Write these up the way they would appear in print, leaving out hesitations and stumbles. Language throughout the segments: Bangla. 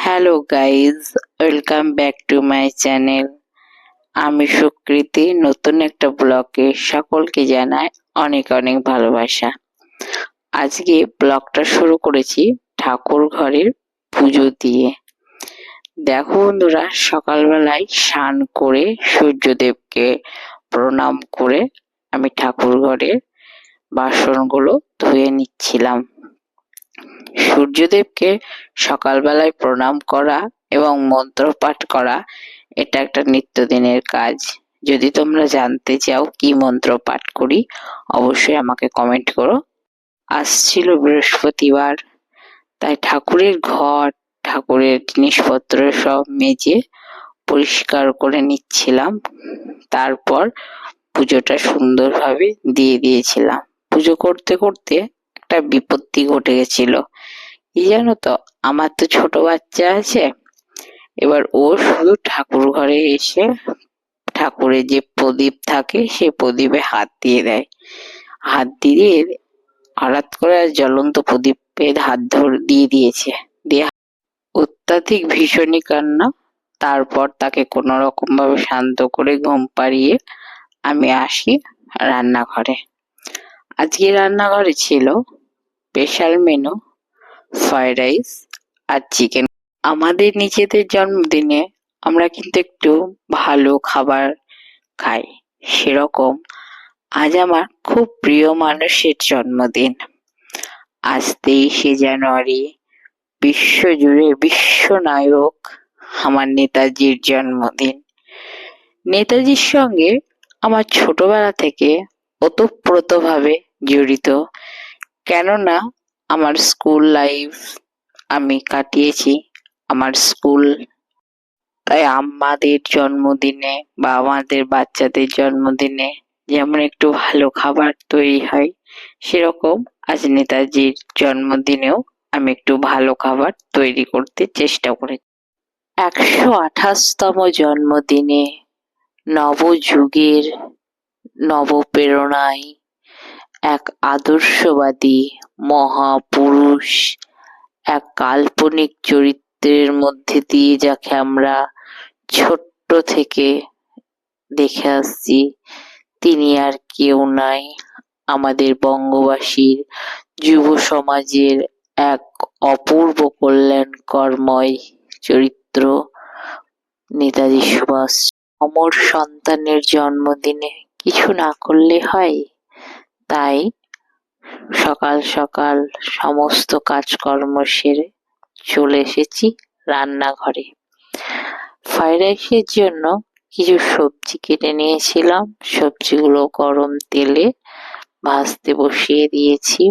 Hello guys, welcome back to my channel. আমি সুকৃতি নতুন একটা ব্লগে সকলকে জানাই অনেক অনেক ভালোবাসা। আজকে ব্লগটা শুরু করেছি ঠাকুর ঘরের পুজো দিয়ে। দেখো বন্ধুরা, সকালবেলায় স্নান করে সূর্যদেবকে প্রণাম করে আমি ঠাকুর ঘরের বাসনগুলো ধুয়ে নিচ্ছিলাম। সূর্যদেবকে সকালবেলায় প্রণাম করা এবং মন্ত্র পাঠ করা এটা একটা নিত্যদিনের কাজ। যদি তোমরা জানতে চাও কি মন্ত্র পাঠ করি, অবশ্যই আমাকে কমেন্ট করো। আসছিল বৃহস্পতিবার, তাই ঠাকুরের ঘর, ঠাকুরের জিনিসপত্র সব মেজে পরিষ্কার করে নিচ্ছিলাম। তারপর পুজোটা সুন্দরভাবে দিয়ে দিয়েছিলাম। পুজো করতে করতে একটা বিপত্তি ঘটে গেছিল। কি জানো তো, আমার তো ছোট বাচ্চা আছে। এবার ও শুধু ঠাকুর ঘরে এসে ঠাকুরের যে প্রদীপ থাকে সে প্রদীপে হাত দিয়ে দেয়। হাত দিয়ে হঠাৎ করে জ্বলন্ত প্রদীপের হাত দিয়ে দিয়েছে। দিয়ে অত্যাধিক ভীষণই কান্না। তারপর তাকে কোনো রকম ভাবে শান্ত করে ঘুম পাড়িয়ে আমি আসি রান্নাঘরে। আজকে রান্নাঘরে ছিল স্পেশাল মেনু ফ্রাইড রাইস আর চিকেন। আমাদের নিজেদের জন্মদিনে আমরা কিন্তু একটু ভালো খাবার খাই, সেরকম আজ আমার খুব প্রিয় মানুষের জন্মদিন। আজ 23শে জানুয়ারি, বিশ্বজুড়ে বিশ্বনায়ক আমার নেতাজির জন্মদিন। নেতাজির সঙ্গে আমার ছোটবেলা থেকে ওতপ্রোতভাবে জড়িত, কেননা আমার স্কুল লাইফ আমি কাটিয়েছি আমার স্কুল। তাই আমাদের জন্মদিনে বা আমাদের বাচ্চাদের জন্মদিনে যেমন একটু ভালো খাবার তৈরি হয়, সেরকম আজ নেতাজির জন্মদিনেও আমি একটু ভালো খাবার তৈরি করতে চেষ্টা করেছি। 128তম জন্মদিনে নবযুগের নবপ্রেরণায় এক আদর্শবাদী মহাপুরুষ, এক কাল্পনিক চরিত্রের মধ্যে দিয়ে যাকে আমরা ছোট্ট থেকে দেখে আসছি, তিনি আর কেউ নাই, আমাদের বঙ্গবাসীর যুব সমাজের এক অপূর্ব কল্যাণকরময় চরিত্র নেতাজি সুভাষ। অমর সন্তানের জন্মদিনে কিছু না করলে হয়, তাই সকাল সকাল সমস্ত কাজকর্ম সেরে চলে এসেছি রান্নাঘরে। ফ্রাইড রাইসের জন্য কিছু সবজি কেটে নিয়েছিলাম, সবজিগুলো গরম তেলে ভাজতে বসিয়ে দিয়েছি।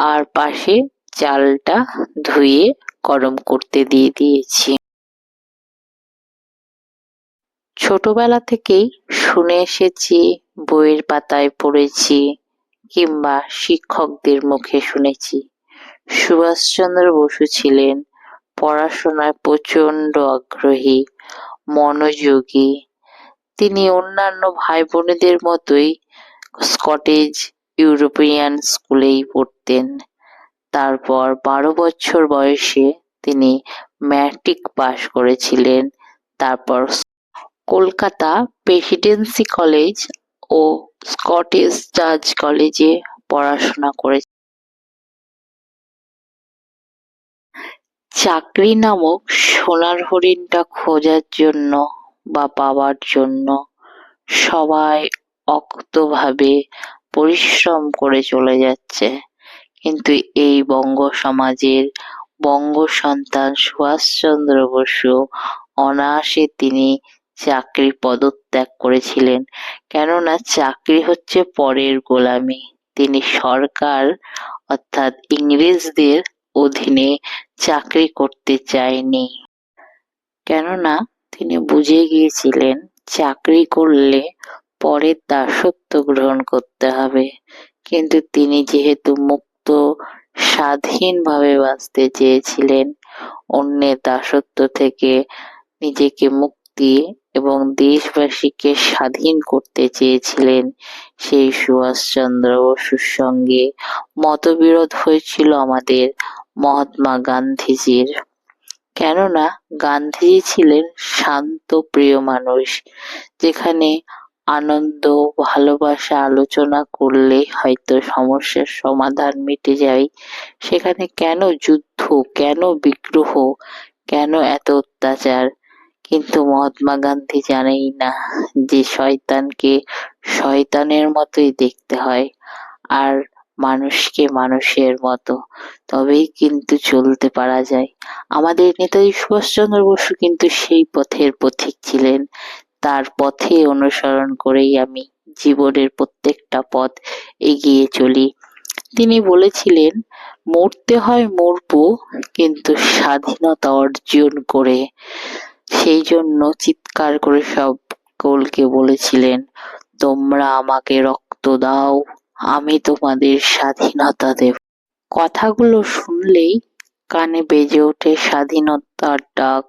আর পাশে চালটা ধুয়ে গরম করতে দিয়ে দিয়েছি। ছোটবেলা থেকেই শুনে এসেছি, বইয়ের পাতায় পড়েছি, কিংবা শিক্ষকদের মুখে শুনেছি, সুভাষচন্দ্র বসু ছিলেন পড়াশোনায় প্রচন্ড আগ্রহী, মনোযোগী। তিনি অন্যান্য ভাই বোনেদের মতোই স্কটেজ ইউরোপিয়ান স্কুলেই পড়তেন। তারপর 12 বছর বয়সে তিনি ম্যাট্রিক পাশ করেছিলেন। তারপর কলকাতা প্রেসিডেন্সি কলেজ ও স্কটিশ চার্চ কলেজে পড়াশোনা করেছেন। চাকরি নামক সোনার হরিণটা খোঁজার জন্য বা পাওয়ার জন্য সবাই অক্তভাবে পরিশ্রম করে চলে যাচ্ছে, কিন্তু এই বঙ্গ সমাজের বঙ্গ সন্তান সুভাষচন্দ্র বসু অনায়াসে তিনি চাকরি পদত্যাগ করেছিলেন। কেননা চাকরি হচ্ছে পরের গোলামি। তিনি সরকার অর্থাৎ ইংরেজদের অধীনে চাকরি করতে চায়নি, কেননা তিনি বুঝে গিয়েছিলেন চাকরি করলে পরের দাসত্ব গ্রহণ করতে হবে। কিন্তু তিনি যেহেতু মুক্ত স্বাধীনভাবে বাঁচতে চেয়েছিলেন, অন্যের দাসত্ব থেকে নিজেকে মুক্তি এবং দেশবাসীকে স্বাধীন করতে চেয়েছিলেন, সেই সুভাষচন্দ্র বসুর সঙ্গে মতবিরোধ হয়েছিল আমাদের মহাত্মা গান্ধীজির। কেননা গান্ধীজি ছিলেন শান্ত প্রিয় মানুষ, যেখানে আনন্দ ভালোবাসা আলোচনা করলে হয়তো সমস্যার সমাধান মিটে যায়, সেখানে কেন যুদ্ধ, কেন বিগ্রহ, কেন এত অত্যাচার? কিন্তু মহাত্মা গান্ধী জানেই না যে শয়তানকে শয়তানের মতোই দেখতে হয়, আর মানুষকে মানুষের মতো, তবেই কিন্তু চলতে পারা যায়। আমাদের নেতাজি সুভাষচন্দ্র বসু কিন্তু সেই পথের পথিক ছিলেন। তার পথে অনুসরণ করেই আমি জীবনের প্রত্যেকটা পথ এগিয়ে চলি। তিনি বলেছিলেন, মরতে হয় মরবো, কিন্তু স্বাধীনতা অর্জন করে। সেই জন্য চিৎকার করে সকলকে বলেছিলেন, তোমরা আমাকে রক্ত দাও, আমি তোমাদের স্বাধীনতা দেব। কথাগুলো শুনলেই কানে বেজে ওঠে স্বাধীনতার ডাক।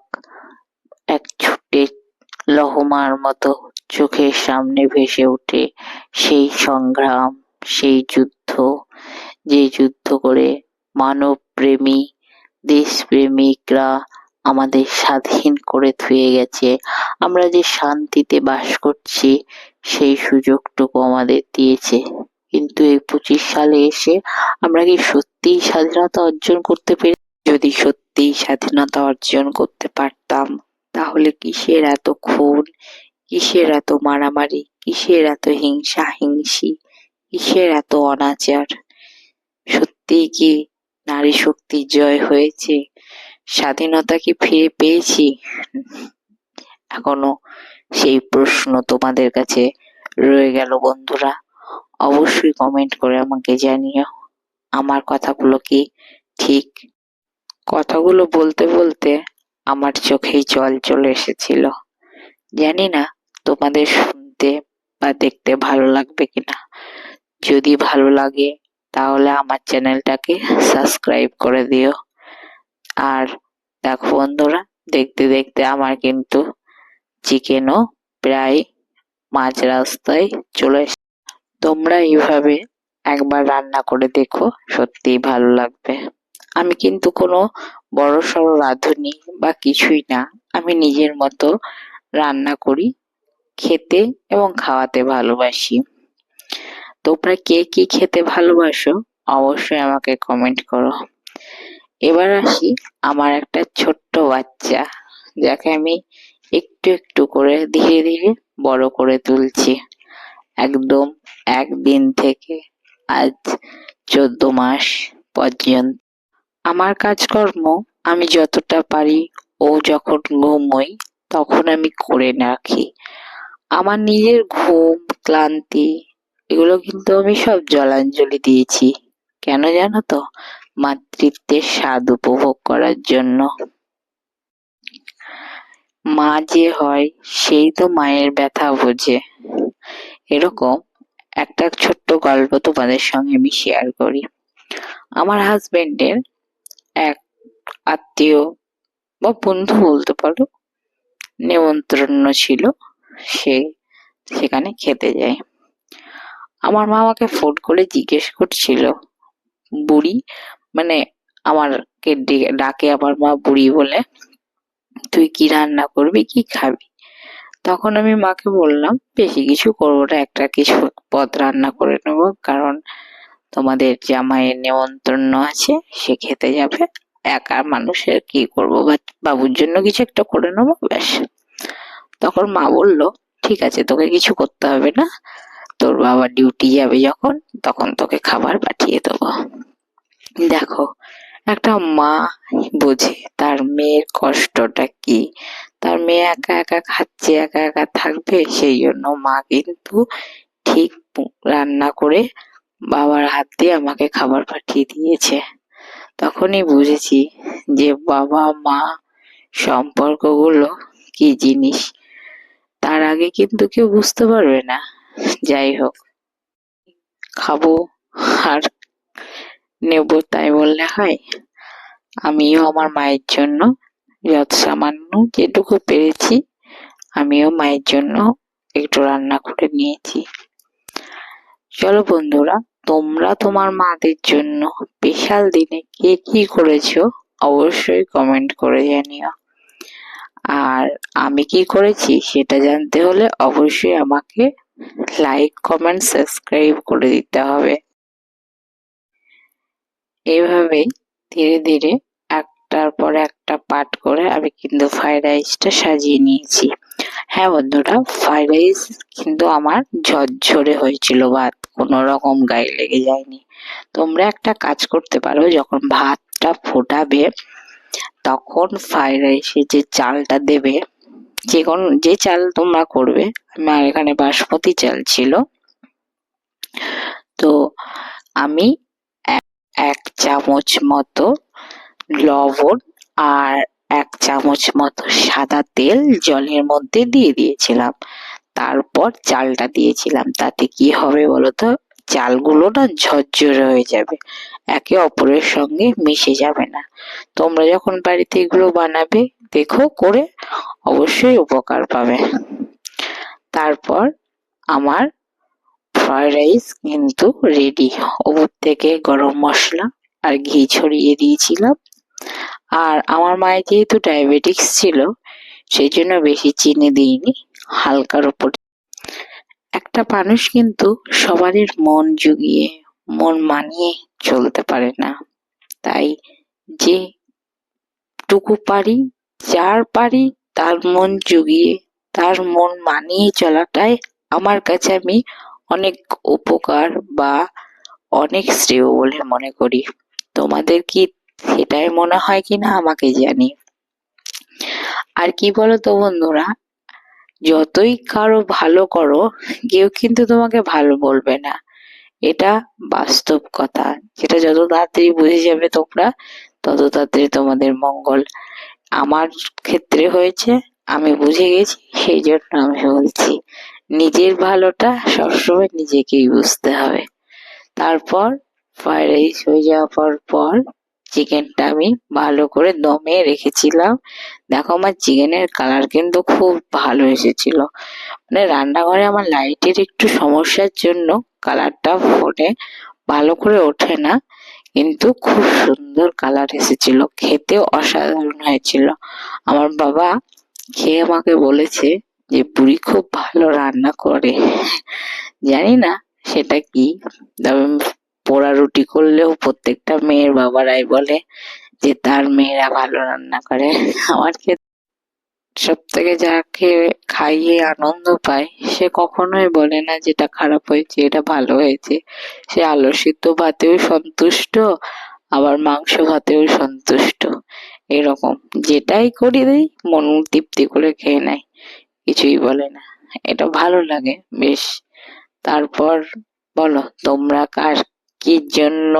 এক ছুটে লহমার মতো চোখের সামনে ভেসে ওঠে সেই সংগ্রাম, সেই যুদ্ধ, যে যুদ্ধ করে মানবপ্রেমী দেশপ্রেমিকরা আমাদের স্বাধীন করে থুয়ে গেছে। আমরা যে শান্তিতে বাস করছি সেই সুযোগটুকু আমাদের দিয়েছে। কিন্তু এই 25 সালে এসে আমরা কি সত্যিই স্বাধীনতা অর্জন করতে পেরেছি? যদি সত্যিই স্বাধীনতা অর্জন করতে পারতাম, তাহলে কিসের এত খুন, কিসের এত মারামারি, কিসের এত হিংসা হিংসি, কিসের এত অনাচার? সত্যিই কি নারী শক্তির জয় হয়েছে? স্বাধীনতা কি ফিরে পেয়েছি? এখনো সেই প্রশ্ন তোমাদের কাছে রয়ে গেল বন্ধুরা। অবশ্যই কমেন্ট করে আমাকে জানিও আমার কথাগুলো কি ঠিক। কথাগুলো বলতে বলতে আমার চোখেই জল চলে এসেছিল। জানি না তোমাদের শুনতে বা দেখতে ভালো লাগবে কিনা। যদি ভালো লাগে তাহলে আমার চ্যানেলটাকে সাবস্ক্রাইব করে দিও। আর দেখো বন্ধুরা, দেখতে দেখতে আমার কিন্তু চিকেনও প্রায় মাঝ রাস্তায় চলে এসেছে। তোমরা এইভাবে একবার রান্না করে দেখো, সত্যিই ভালো লাগবে। আমি কিন্তু কোনো বড়সড় রাঁধুনি বা কিছুই না, আমি নিজের মতো রান্না করি, খেতে এবং খাওয়াতে ভালোবাসি। তোমরা কে কি খেতে ভালোবাসো অবশ্যই আমাকে কমেন্ট করো। এবার আসি আমার একটা ছোট্ট বাচ্চা, যাকে আমি একটু একটু করে ধীরে ধীরে বড় করে তুলছি, একদম একদিন থেকে আজ 14 মাস পর্যন্ত। আমার কাজকর্ম আমি যতটা পারি, ও যখন ঘুমোই তখন আমি করে রাখি। আমার নিজের ঘুম, ক্লান্তি এগুলো কিন্তু আমি সব জলাঞ্জলি দিয়েছি। কেন জানো তো? মাতৃত্বের স্বাদ উপভোগ করার জন্য। মা যে হয় সেই তো মায়ের ব্যথা বোঝে। এরকম একটা ছোট্ট গল্প তোমাদের সঙ্গে আমি শেয়ার করি। আমার হাজবেন্ডের এক আত্মীয় বা বন্ধু বলতে পারো, নেমন্ত্রণ ছিল, সে সেখানে খেতে যায়। আমার মা আমাকে ফোন করে জিজ্ঞেস করছিল, বুড়ি মানে আমাকে ডাকে আমার মা বুড়ি বলে, তুই কি রান্না করবি, কি খাবি? তখন আমি মাকে বললাম, বেশি কিছু করবো না, একটা কিছু পদ রান্না করে নেবো, কারণ তোমাদের জামাইয়ের নেমন্ত্রণ আছে, সে খেতে যাবে, একা মানুষের কি করবো, বাবুর জন্য কিছু একটা করে নেবো, ব্যাস। তখন মা বলল, ঠিক আছে, তোকে কিছু করতে হবে না, তোর বাবা ডিউটি যাবে যখন, তখন তোকে খাবার পাঠিয়ে দেবো। দেখো, একটা মা বোঝে তার মেয়ের কষ্টটা কি, তার মেয়ে একা একা খাচ্ছে, একা একা থাকবে, সেই জন্য মা কিন্তু ঠিক রান্না করে বাবার হাত দিয়ে আমাকে খাবার পাঠিয়ে দিয়েছে। তখনই বুঝেছি যে বাবা মা সম্পর্কগুলো কি জিনিস। তার আগে কিন্তু কেউ বুঝতে পারবে না। যাই হোক, খাবো আর নেব তাই বললে হয়? আমিও আমার মায়ের জন্য যত সামান্য যেটুকু পেরেছি, আমিও মায়ের জন্য একটু রান্না করে নিয়েছি। চলো বন্ধুরা, তোমরা তোমার মাদের জন্য স্পেশাল দিনে কে কি করেছো অবশ্যই কমেন্ট করে জানিও। আর আমি কি করেছি সেটা জানতে হলে অবশ্যই আমাকে লাইক, কমেন্ট, সাবস্ক্রাইব করে দিতে হবে। এইভাবেই ধীরে ধীরে একটার পর একটা পার্ট করে আমি কিন্তু ফ্রাইড রাইসটা সাজিয়ে নিয়েছি। হ্যাঁ বন্ধুরা, ফ্রাইড রাইস কিন্তু আমার ঝরঝরে হয়েছিল, ভাত কোনো রকম গায়ে লেগে যায়নি। তোমরা একটা কাজ করতে পারো, যখন ভাতটা ফোটাবে তখন ফ্রাইড রাইসে যে চালটা দেবে, যে চাল তোমরা করবে, আমার এখানে বাসমতি চাল ছিল, তো আমি এক চামচ মতো লবণ আর এক চামচ মতো সাদা তেল জলের মধ্যে দিয়ে দিয়েছিলাম। তারপর চালটা দিয়েছিলাম। তাতে কি হবে বলতো, চালগুলো না ঝরঝরে হয়ে যাবে, একে অপরের সঙ্গে মিশে যাবে না। তোমরা যখন বাড়িতে এগুলো বানাবে দেখো করে, অবশ্যই উপকার পাবে। তারপর আমার ফ্রাইড রাইস কিন্তু রেডি। ওপর থেকে গরম মশলা আর ঘি ছড়িয়ে দিয়েছিলাম। আর আমার মায়ের যেহেতু ডায়াবেটিক্স ছিল, সেই জন্য বেশি চিনি দিইনি, হালকার উপর। একটা মানুষ কিন্তু সবারই মন জুগিয়ে, মন মানিয়ে চলতে পারে না। তাই যেটুকু পারি, যার পারি, তার মন জুগিয়ে, তার মন মানিয়ে চলাটাই আমার কাছে আমি অনেক উপকার বা অনেক শ্রেয় বলে মনে করি। তোমাদের কি সেটাই মনে হয় কিনা আমাকে জানি। আর কি বলতো বন্ধুরা, যতই কারো ভালো করো, কেউ কিন্তু তোমাকে ভালো বলবে না। এটা বাস্তব কথা, যেটা যত তাড়াতাড়ি বুঝে যাবে তোমরা, তত তাড়াতাড়ি তোমাদের মঙ্গল। আমার ক্ষেত্রে হয়েছে, আমি বুঝে গেছি, সেই জন্য আমি বলছি নিজের ভালোটা সবসময় নিজেকেই বুঝতে হবে। তারপর ফ্রাইড রাইস হয়ে যাওয়ার পর চিকেনটা আমি ভালো করে দমে রেখেছিলাম। দেখো আমার চিকেনের কালার কিন্তু খুব ভালো এসেছিল। মানে রান্নাঘরে আমার লাইটের একটু সমস্যার জন্য কালারটা ফোনে ভালো করে ওঠে না, কিন্তু খুব সুন্দর কালার এসেছিল, খেতেও অসাধারণ হয়েছিল। আমার বাবা খেয়ে আমাকে বলেছে যে বুড়ি খুব ভালো রান্না করে। জানি না সেটা কি, তবে পোড়া রুটি করলেও প্রত্যেকটা মেয়ের বাবারাই বলে যে তার মেয়েরা ভালো রান্না করে। আমার ক্ষেত্রে সব থেকে যাকে খাইয়ে আনন্দ পায়, সে কখনোই বলে না যেটা খারাপ হয়েছে, এটা ভালো হয়েছে। সে আলু সিদ্ধ ভাতেও সন্তুষ্ট, আবার মাংস ভাতেও সন্তুষ্ট। এরকম যেটাই করে দিই মন তৃপ্তি করে খেয়ে নেয়, কিছুই বলে না। এটা ভালো লাগে বেশ। তারপর বলো তোমরা কার কি জন্য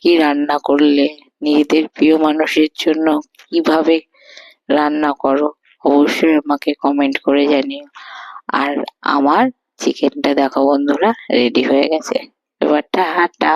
কি রান্না করলে, নিজেদের প্রিয় মানুষের জন্য কিভাবে রান্না করো, অবশ্যই আমাকে কমেন্ট করে জানিও। আর আমার চিকেনটা দেখো বন্ধুরা রেডি হয়ে গেছে। এবার টাটা।